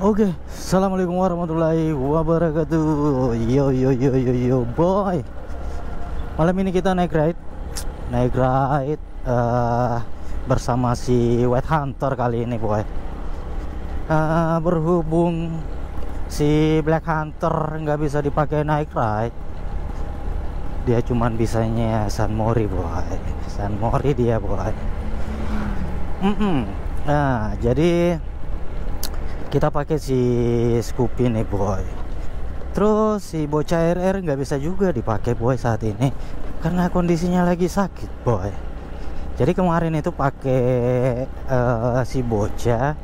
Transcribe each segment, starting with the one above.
Oke, assalamualaikum warahmatullahi wabarakatuh. Yo yo yo yo yo boy. Malam ini kita naik ride bersama si White Hunter kali ini boy. Berhubung si Black Hunter nggak bisa dipakai naik ride, dia cuman bisanya San Mori boy. San Mori dia boy. Nah jadi kita pakai si Scoopy nih boy. Terus si bocah RR nggak bisa juga dipakai boy saat ini karena kondisinya lagi sakit boy. Jadi kemarin itu pakai si bocah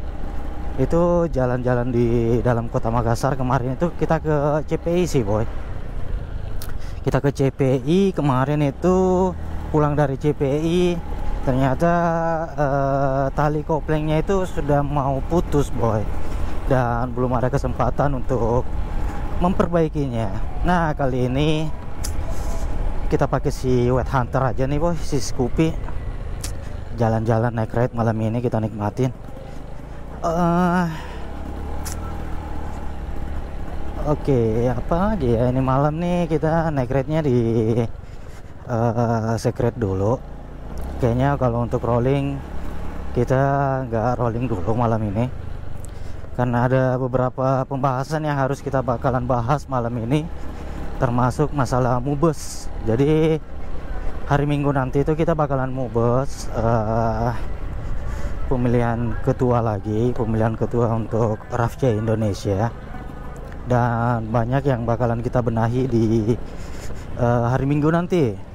itu jalan-jalan di dalam kota Makassar. Kemarin itu kita ke CPI sih boy. Kita ke CPI kemarin itu, pulang dari CPI ternyata tali koplengnya itu sudah mau putus boy, dan belum ada kesempatan untuk memperbaikinya. Nah kali ini kita pakai si White Hunter aja nih boy, si Scoopy. Jalan-jalan naik ride malam ini kita nikmatin. Oke, apa lagi ya ini malam nih, kita naik ride-nya di Secret dulu. Kayaknya kalau untuk rolling kita nggak rolling dulu malam ini karena ada beberapa pembahasan yang harus kita bakalan bahas malam ini, termasuk masalah mubes. Jadi hari Minggu nanti itu kita bakalan mubes pemilihan ketua lagi, pemilihan ketua untuk RAFC Indonesia, dan banyak yang bakalan kita benahi di hari Minggu nanti.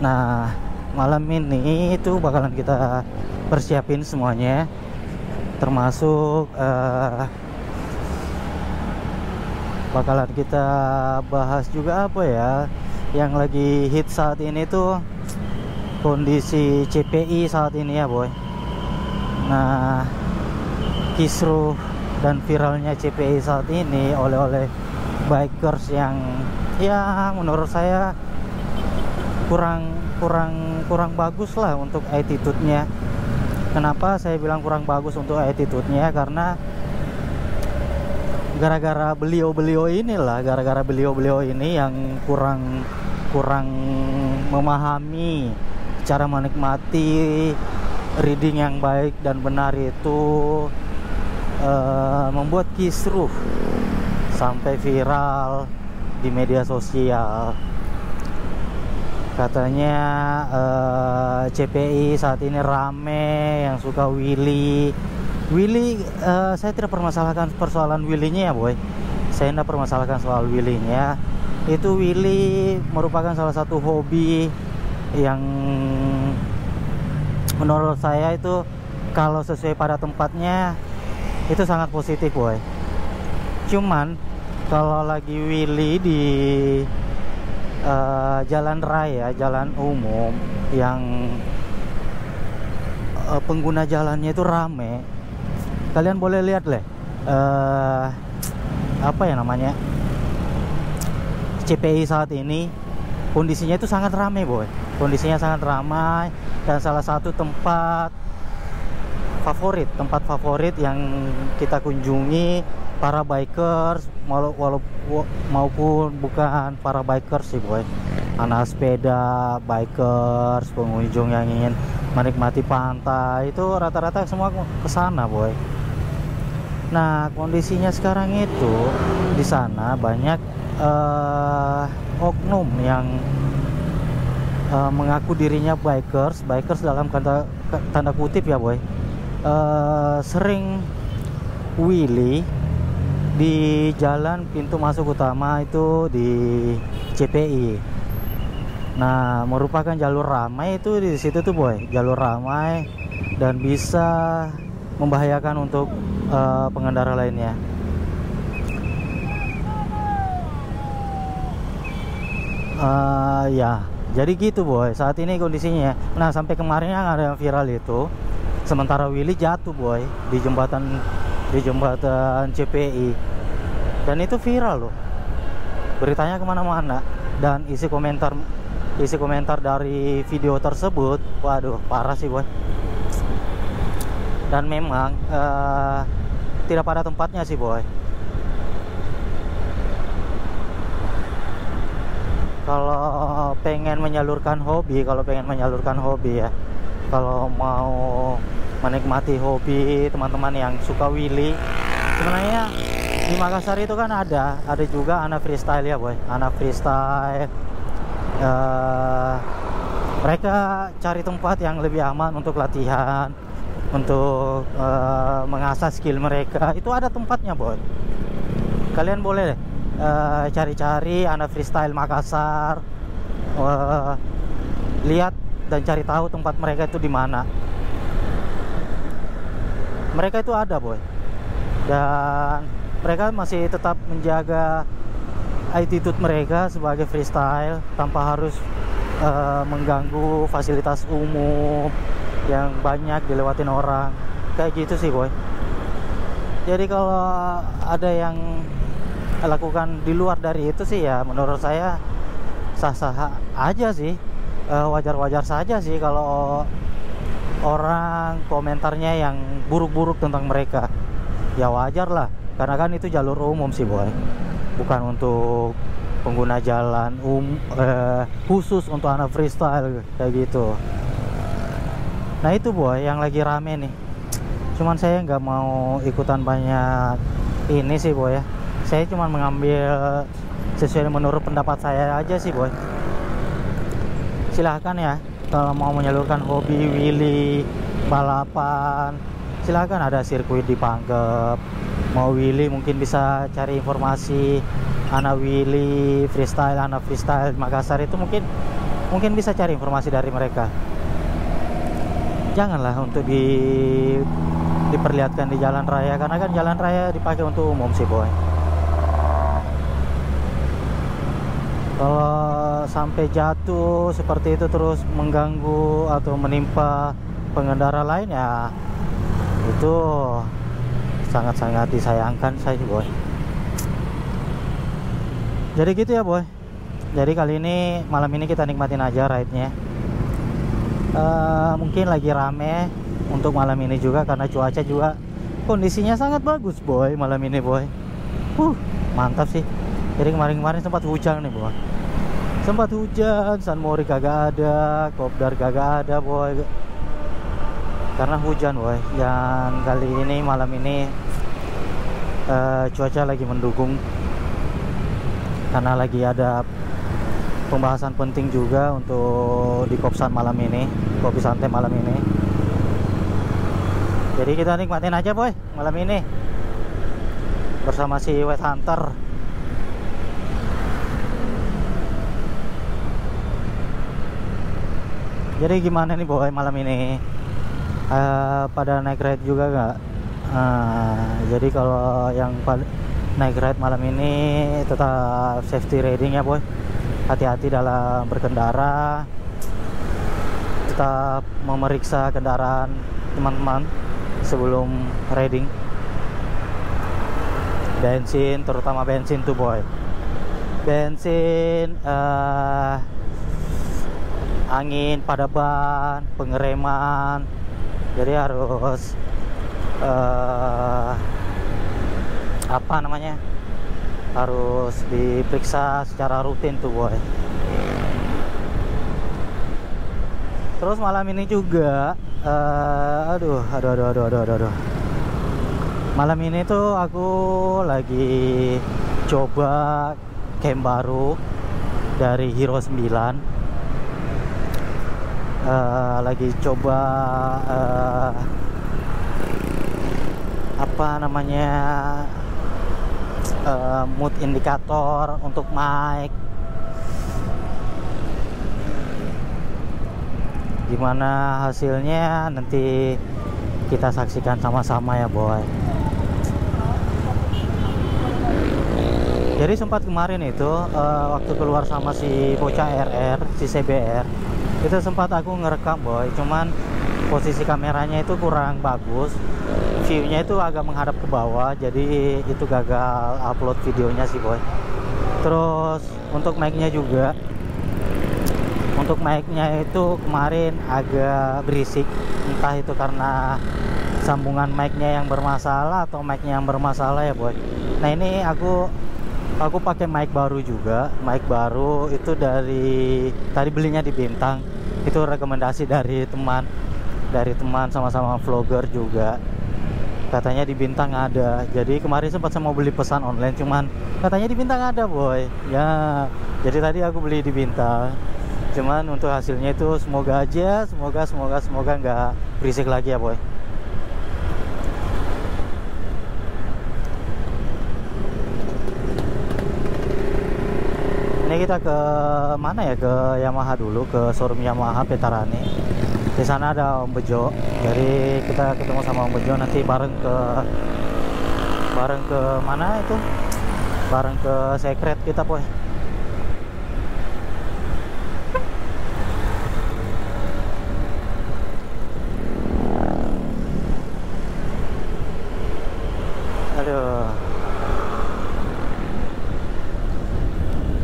Nah malam ini itu bakalan kita persiapin semuanya, termasuk bakalan kita bahas juga apa ya yang lagi hit saat ini tuh, kondisi CPI saat ini ya boy. Nah kisruh dan viralnya CPI saat ini oleh bikers yang ya menurut saya kurang bagus lah untuk attitude-nya. Kenapa saya bilang kurang bagus untuk attitude-nya? Karena gara-gara beliau ini yang kurang memahami cara menikmati reading yang baik dan benar itu, membuat kisruh sampai viral di media sosial. Katanya CPI saat ini rame yang suka Willy. Saya tidak permasalahkan persoalan Willy-nya ya boy. Saya tidak permasalahkan soal Willy-nya. Itu Willy merupakan salah satu hobi yang menurut saya itu kalau sesuai pada tempatnya itu sangat positif boy. Cuman kalau lagi Willy di jalan raya, jalan umum yang pengguna jalannya itu rame, kalian boleh lihat apa ya namanya, CPI saat ini kondisinya itu sangat ramai boy. Kondisinya sangat ramai, dan salah satu tempat favorit yang kita kunjungi para bikers, maupun bukan para bikers sih boy, anak sepeda, bikers, pengunjung yang ingin menikmati pantai, itu rata-rata semua ke sana boy. Nah kondisinya sekarang itu di sana banyak oknum yang mengaku dirinya bikers dalam tanda kutip ya boy, sering Willy di jalan pintu masuk utama itu di CPI. Nah merupakan jalur ramai itu di situ tuh boy, jalur ramai dan bisa membahayakan untuk pengendara lainnya. Ya jadi gitu boy saat ini kondisinya. Nah sampai kemarin yang ada yang viral itu, sementara Willy jatuh boy di jembatan CPI, dan itu viral loh, beritanya kemana-mana. Dan isi komentar dari video tersebut, waduh parah sih boy. dan memang tidak pada tempatnya sih boy. Kalau pengen menyalurkan hobi ya, kalau mau menikmati hobi teman-teman yang suka wheelie, sebenarnya di Makassar itu kan ada juga anak freestyle ya boy, anak freestyle. Mereka cari tempat yang lebih aman untuk latihan, untuk mengasah skill mereka. Itu ada tempatnya boy. Kalian boleh deh cari-cari anak freestyle Makassar, lihat dan cari tahu tempat mereka itu di mana. Mereka itu ada boy, dan mereka masih tetap menjaga attitude mereka sebagai freestyle tanpa harus mengganggu fasilitas umum yang banyak dilewatin orang, kayak gitu sih boy. Jadi kalau ada yang lakukan di luar dari itu sih ya menurut saya sah-sah aja sih, wajar-wajar saja sih kalau orang komentarnya yang buruk-buruk tentang mereka. Ya wajar lah, karena kan itu jalur umum sih boy, bukan untuk pengguna jalan khusus untuk anak freestyle kayak gitu. Nah itu boy yang lagi rame nih, cuman saya nggak mau ikutan banyak ini sih boy ya. Saya cuma mengambil sesuai menurut pendapat saya aja sih boy. Silahkan ya, kalau mau menyalurkan hobi wheelie, balapan, silahkan, ada sirkuit di Pangkep. Mau wheelie mungkin bisa cari informasi anak wheelie freestyle, anak freestyle Makassar itu mungkin bisa cari informasi dari mereka. Janganlah untuk diperlihatkan di jalan raya, karena kan jalan raya dipakai untuk umum sih boy. Kalau sampai jatuh seperti itu terus mengganggu atau menimpa pengendara lain ya itu sangat-sangat disayangkan saya boy. Jadi gitu ya boy. Jadi kali ini, malam ini kita nikmatin aja ride-nya. Mungkin lagi rame untuk malam ini juga karena cuaca juga kondisinya sangat bagus boy malam ini boy. Mantap sih. Jadi kemarin sempat hujan nih boy. Sempat hujan, San Mori kagak ada, Kopdar kagak ada boy, karena hujan boy. Yang kali ini malam ini cuaca lagi mendukung, karena lagi ada pembahasan penting juga untuk di Kopsan malam ini, kopi santai malam ini. Jadi kita nikmatin aja boy malam ini bersama si Wet Hunter. Jadi gimana nih boy malam ini, pada naik ride juga nggak? Jadi kalau yang naik ride malam ini tetap safety riding ya boy. Hati-hati dalam berkendara, tetap memeriksa kendaraan teman-teman sebelum riding. Bensin, terutama bensin tuh boy, bensin, angin pada ban, pengereman. Jadi harus harus diperiksa secara rutin tuh boy. Terus malam ini juga aduh. Malam ini tuh aku lagi coba camp baru dari Hero 9. Lagi coba mood indikator untuk mic. Gimana hasilnya nanti kita saksikan sama-sama ya boy. Jadi sempat kemarin itu waktu keluar sama si bocah RR, si CBR, itu sempat aku ngerekam boy, cuman posisi kameranya itu kurang bagus, viewnya itu agak menghadap ke bawah, jadi itu gagal upload videonya sih boy. Terus untuk mic-nya juga, untuk mic-nya itu kemarin agak berisik, entah itu karena sambungan mic-nya yang bermasalah atau mic-nya yang bermasalah ya boy. Nah ini aku pakai mic baru juga, mic baru itu dari tadi belinya di Bintang, itu rekomendasi dari teman sama-sama vlogger juga, katanya di Bintang ada. Jadi kemarin sempat saya mau beli pesan online, cuman katanya di Bintang ada boy ya, jadi tadi aku beli di Bintang. Cuman untuk hasilnya itu semoga aja, semoga nggak berisik lagi ya boy. Ini kita ke mana ya, ke Yamaha dulu, ke showroom Yamaha Petarani. Di sana ada Om Bejo, jadi kita ketemu sama Om Bejo nanti bareng ke mana itu, bareng ke Secret kita boy. Aduh,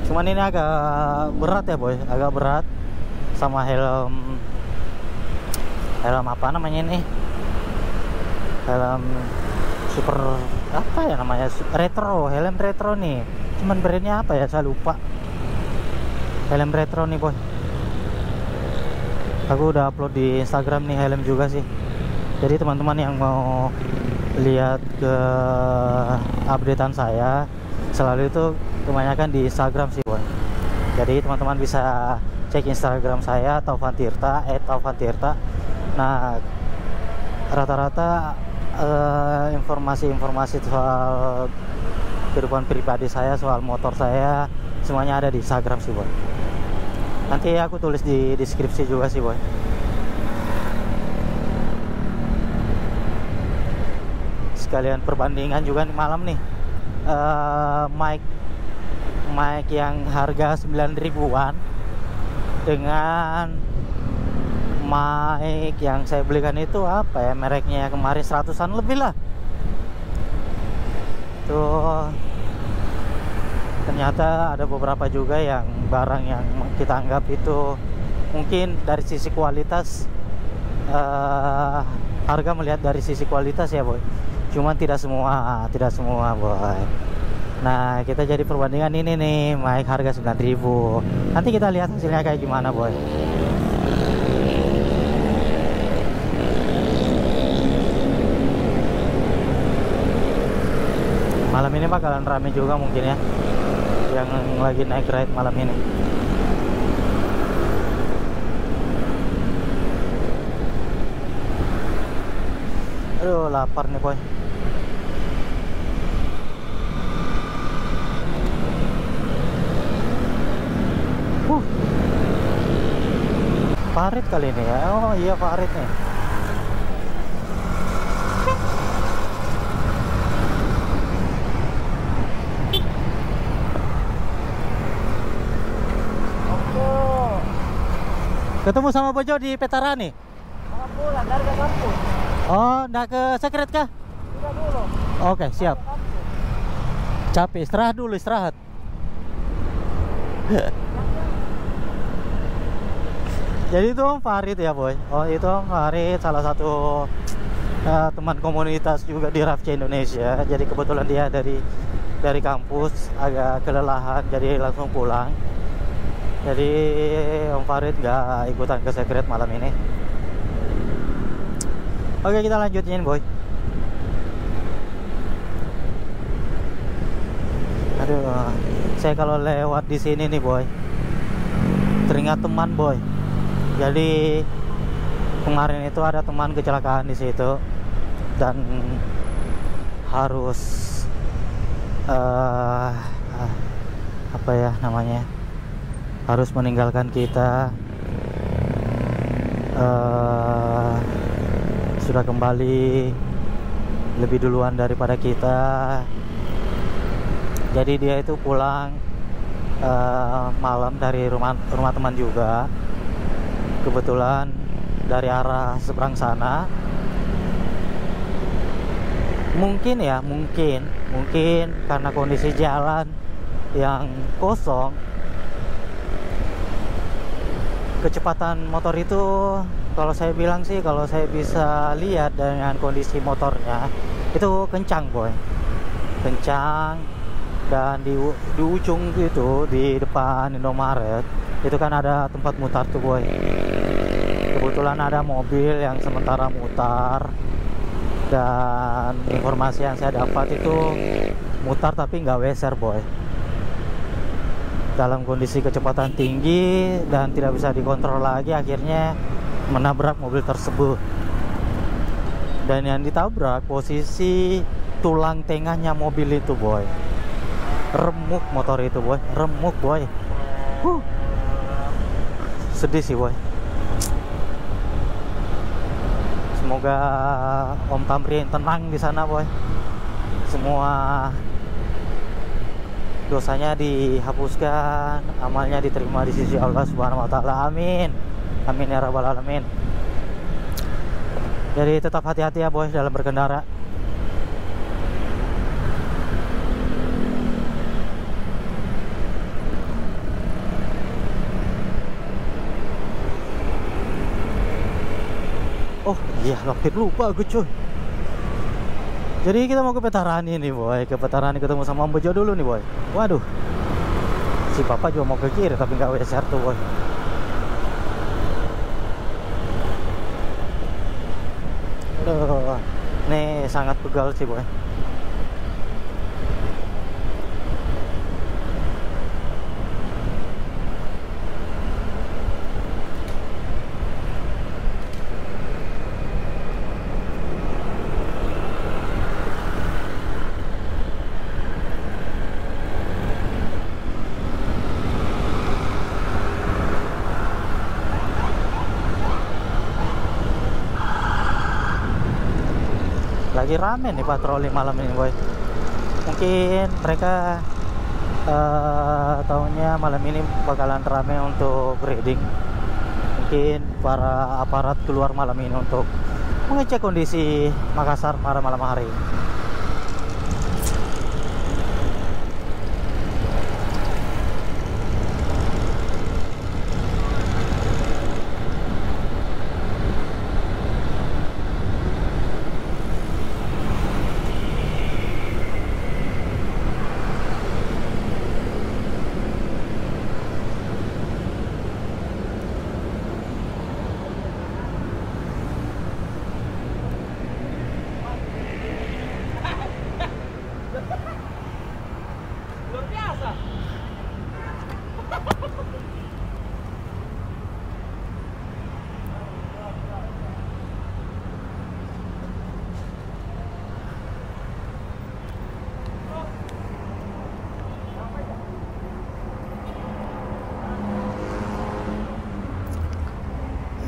cuman ini agak berat ya boy, agak berat sama helm apa namanya ini, helm super apa ya namanya, helm retro nih, cuman brandnya apa ya saya lupa. Helm retro nih boy, aku udah upload di Instagram nih helm juga sih, jadi teman-teman yang mau lihat ke updatean saya selalu itu kebanyakan di Instagram sih boy. Jadi teman-teman bisa cek Instagram saya Taufan Tirta @taufantirta. Nah rata-rata informasi soal kehidupan pribadi saya, soal motor saya, semuanya ada di Instagram sih boy. Nanti aku tulis di deskripsi juga sih boy. Sekalian perbandingan juga nih malam nih, mic yang harga 9 ribuan dengan mic yang saya belikan itu apa ya mereknya kemarin, 100-an lebih lah. Tuh ternyata ada beberapa juga yang barang yang kita anggap itu mungkin dari sisi kualitas, harga melihat dari sisi kualitas ya boy, cuman tidak semua boy. Nah kita jadi perbandingan ini nih, mic harga 9.000, nanti kita lihat hasilnya kayak gimana boy. Malam ini bakalan rame juga mungkin ya, yang lagi naik ride malam ini. Aduh lapar nih boy. Farid kali ini ya. Oh iya Farid nih. Ketemu sama Bojo di Petarani. Mau pulang dari kampus. Oh, nggak ke Secret kah? Tidak dulu. Oke, siap. Capek, istirahat dulu, istirahat. Jadi itu Om Farid ya boy. Oh itu Om Farid salah satu teman komunitas juga di RAFC Indonesia. Jadi kebetulan dia dari kampus agak kelelahan, jadi langsung pulang. Jadi Om Farid nggak ikutan ke Secret malam ini. Oke kita lanjutin boy. Aduh, saya kalau lewat di sini nih boy, teringat teman boy. Jadi kemarin itu ada teman kecelakaan di situ dan harus apa ya namanya, harus meninggalkan kita. Sudah kembali lebih duluan daripada kita. Jadi dia itu pulang malam dari rumah teman juga. Kebetulan dari arah seberang sana. Mungkin karena kondisi jalan yang kosong, kecepatan motor itu kalau saya bilang sih, kalau saya bisa lihat dengan kondisi motornya itu kencang boy, kencang. Dan di ujung itu, di depan Indomaret itu kan ada tempat mutar tuh boy. Kebetulan ada mobil yang sementara mutar, dan informasi yang saya dapat itu mutar tapi nggak weser boy, dalam kondisi kecepatan tinggi dan tidak bisa dikontrol lagi, akhirnya menabrak mobil tersebut. Dan yang ditabrak posisi tulang tengahnya mobil itu boy, remuk motor itu boy, remuk boy. Sedih sih boy. Semoga Om Tamrin tenang di sana boy, semua dosanya dihapuskan, amalnya diterima di sisi Allah Subhanahu wa taala. Amin. Amin ya rabbal alamin. Jadi tetap hati-hati ya boy dalam berkendara. Oh iya, hampir lupa gue cuy. Jadi kita mau ke Petarani nih boy, ke Petarani ketemu sama Om Bejo dulu nih boy. Waduh, si papa juga mau ke kiri tapi nggak weser tuh boy. Aduh, nih sangat pegal sih boy. Lagi rame nih patroli malam ini boy. Mungkin mereka tahunya malam ini bakalan rame untuk grading. Mungkin para aparat keluar malam ini untuk mengecek kondisi Makassar pada malam hari.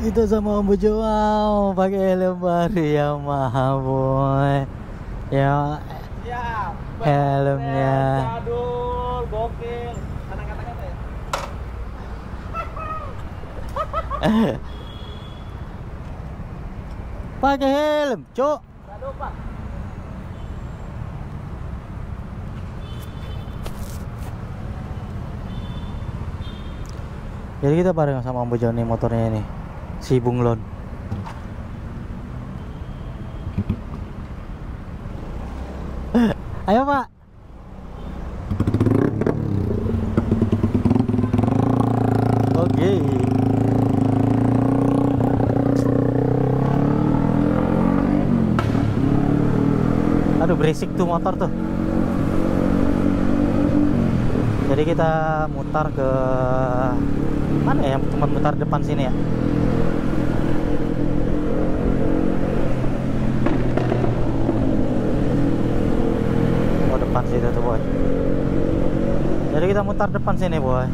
Itu sama Om Bejo, wow, pakai helm baru ya mahal boy. Ya, helmnya Jadul, gokil. Kata-kata ya. pakai helm, cok. Jadul, Pak. Jadi kita bareng sama Om Bejo nih motornya ini, si Bunglon. Ayo Pak. Oke. Aduh berisik tuh motor tuh. Jadi kita mutar ke mana ya, teman mutar depan sini ya. Oh depan situ tuh boy. Jadi kita mutar depan sini boy.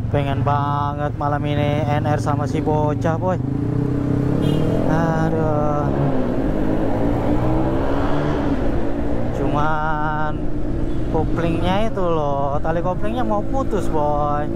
Pengen banget malam ini NR sama si bocah boy. Aduh. Cuman koplingnya itu loh, tali koplingnya mau putus boy.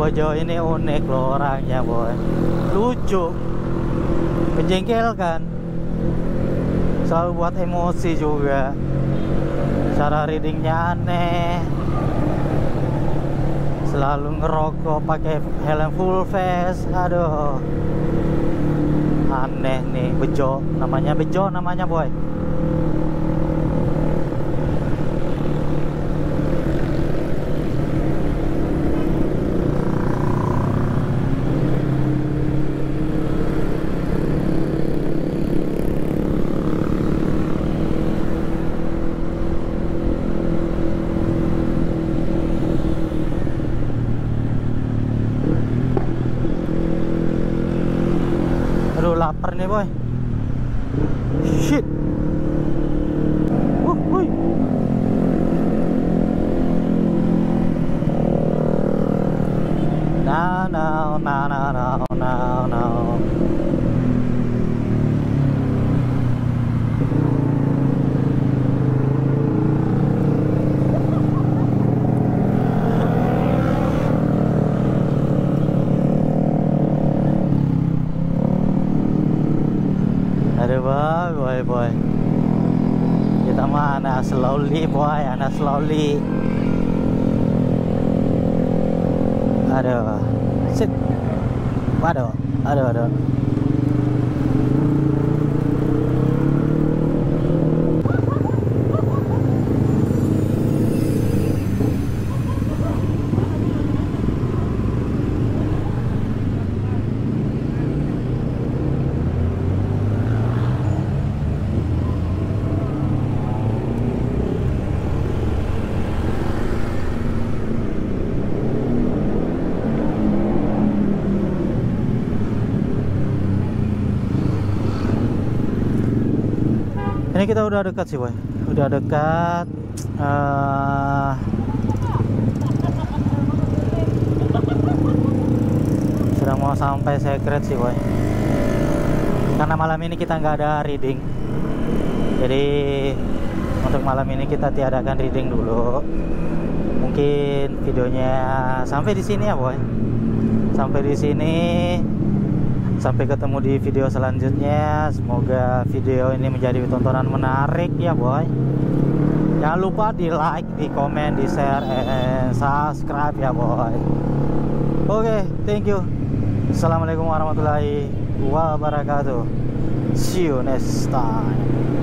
Bojo ini unik loh orangnya boy, lucu, menjengkelkan, selalu buat emosi juga. Cara readingnya aneh, selalu ngerokok pakai helm full face. Aduh, aneh nih. Bejo namanya boy. Aduh, lapar nih boy. Shit. Wuh. No. Aduh boy. Kita mah anak slowly boy, anak slowly. Aduh, sit. Waduh. Ini kita udah dekat sih boy, udah dekat. Sudah mau sampai secret sih boy. Karena malam ini kita nggak ada reading, jadi untuk malam ini kita tiadakan reading dulu. Mungkin videonya sampai di sini ya boy. Sampai di sini. Sampai ketemu di video selanjutnya. Semoga video ini menjadi tontonan menarik ya boy. Jangan lupa di like, di komen, di share, and subscribe ya boy. Oke, thank you. Assalamualaikum warahmatullahi wabarakatuh. See you next time.